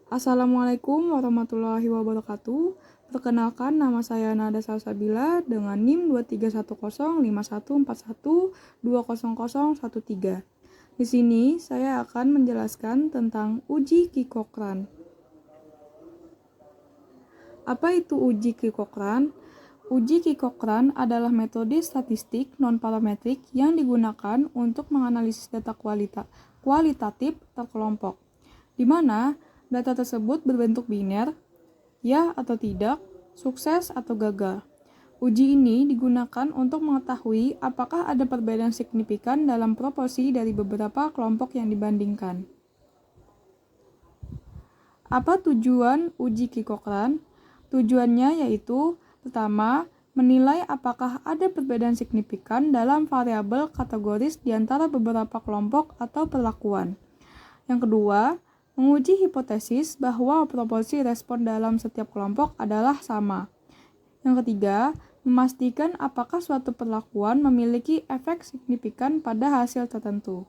Assalamualaikum warahmatullahi wabarakatuh. Perkenalkan, nama saya Nada Salsabila dengan NIM 23105141200013. Di sini saya akan menjelaskan tentang uji Ki-Cochrane. Apa itu uji Ki-Cochrane? Uji Ki-Cochrane adalah metode statistik non-parametrik yang digunakan untuk menganalisis data kualitatif terkelompok, di mana data tersebut berbentuk biner, ya atau tidak, sukses atau gagal. Uji ini digunakan untuk mengetahui apakah ada perbedaan signifikan dalam proporsi dari beberapa kelompok yang dibandingkan. Apa tujuan uji Ki-Cochrane? Tujuannya yaitu, pertama, menilai apakah ada perbedaan signifikan dalam variabel kategoris di antara beberapa kelompok atau perlakuan. Yang kedua, menguji hipotesis bahwa proporsi respon dalam setiap kelompok adalah sama. Yang ketiga, memastikan apakah suatu perlakuan memiliki efek signifikan pada hasil tertentu.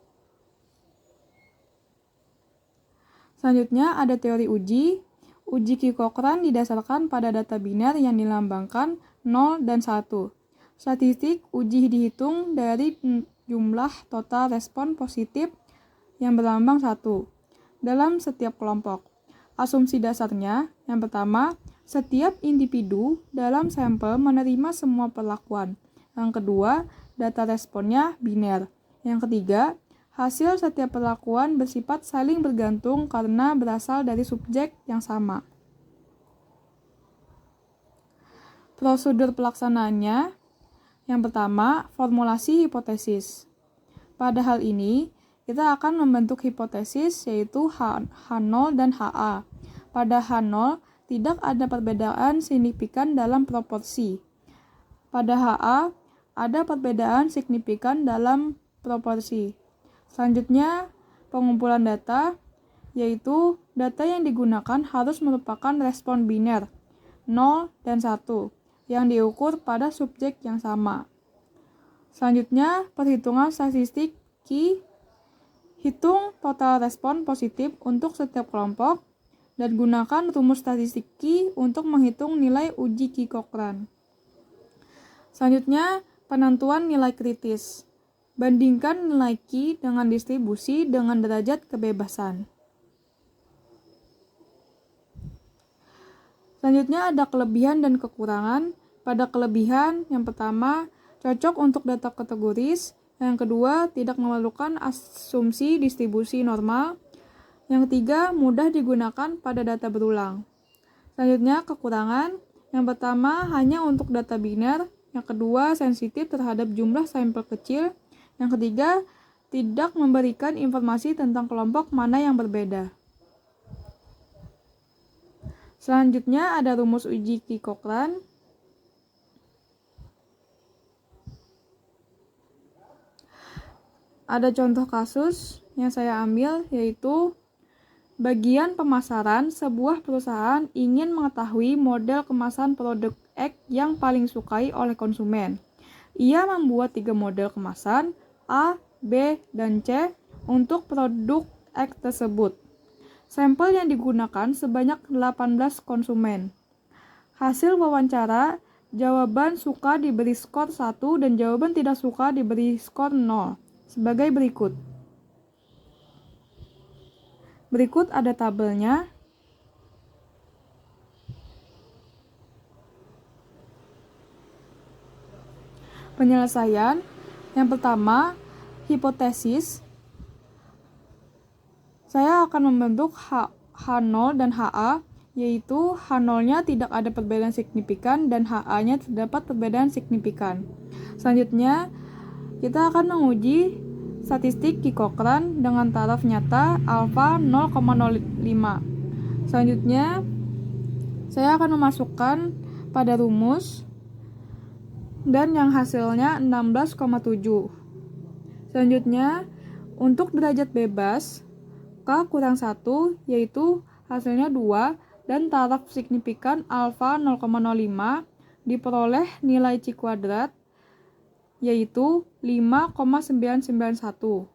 Selanjutnya ada teori uji. Uji Ki-Cochrane didasarkan pada data biner yang dilambangkan 0 dan 1. Statistik uji dihitung dari jumlah total respon positif yang berlambang 1 dalam setiap kelompok. Asumsi dasarnya, yang pertama, setiap individu dalam sampel menerima semua perlakuan. Yang kedua, data responnya biner. Yang ketiga, hasil setiap perlakuan bersifat saling bergantung karena berasal dari subjek yang sama. Prosedur pelaksanaannya, yang pertama, formulasi hipotesis. Pada hal ini, kita akan membentuk hipotesis yaitu H0 dan HA. Pada H0, tidak ada perbedaan signifikan dalam proporsi. Pada HA, ada perbedaan signifikan dalam proporsi. Selanjutnya, pengumpulan data, yaitu data yang digunakan harus merupakan respon biner, 0 dan 1, yang diukur pada subjek yang sama. Selanjutnya, perhitungan statistik Ki, hitung total respon positif untuk setiap kelompok, dan gunakan rumus statistik Ki untuk menghitung nilai uji Ki-Cochrane. Selanjutnya, penentuan nilai kritis. Bandingkan nilai Ki dengan distribusi dengan derajat kebebasan. Selanjutnya ada kelebihan dan kekurangan. Pada kelebihan, yang pertama, cocok untuk data kategoris. Yang kedua, tidak memerlukan asumsi distribusi normal. Yang ketiga, mudah digunakan pada data berulang. Selanjutnya, kekurangan. Yang pertama, hanya untuk data biner. Yang kedua, sensitif terhadap jumlah sampel kecil. Yang ketiga, tidak memberikan informasi tentang kelompok mana yang berbeda. Selanjutnya ada rumus uji Ki-Cochrane. Ada contoh kasus yang saya ambil yaitu bagian pemasaran sebuah perusahaan ingin mengetahui model kemasan produk X yang paling disukai oleh konsumen. Ia membuat 3 model kemasan A, B, dan C untuk produk X tersebut. Sampel yang digunakan sebanyak 18 konsumen. Hasil wawancara, jawaban suka diberi skor 1 dan jawaban tidak suka diberi skor 0. Sebagai berikut. Berikut ada tabelnya. Penyelesaian. Yang pertama, hipotesis. Saya akan membentuk H0 dan HA, yaitu H0-nya tidak ada perbedaan signifikan dan HA-nya terdapat perbedaan signifikan. Selanjutnya, kita akan menguji statistik Ki-Cochrane dengan taraf nyata alfa 0,05. Selanjutnya, saya akan memasukkan pada rumus dan yang hasilnya 16,7. Selanjutnya, untuk derajat bebas, K kurang 1, yaitu hasilnya 2, dan taraf signifikan alfa 0,05, diperoleh nilai C kuadrat, yaitu 5,991.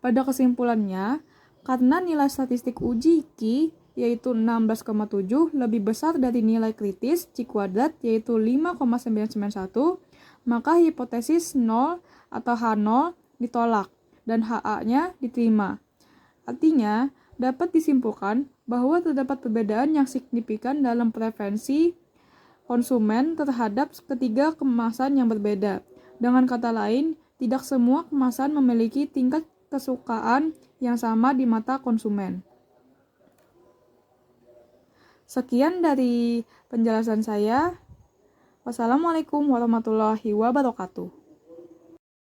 Pada kesimpulannya, karena nilai statistik uji Ki yaitu 16,7 lebih besar dari nilai kritis C kuadrat yaitu 5,991, maka hipotesis 0 atau H0 ditolak dan HA-nya diterima. Artinya, dapat disimpulkan bahwa terdapat perbedaan yang signifikan dalam preferensi konsumen terhadap ketiga kemasan yang berbeda. Dengan kata lain, tidak semua kemasan memiliki tingkat kesukaan yang sama di mata konsumen. Sekian dari penjelasan saya. Wassalamualaikum warahmatullahi wabarakatuh.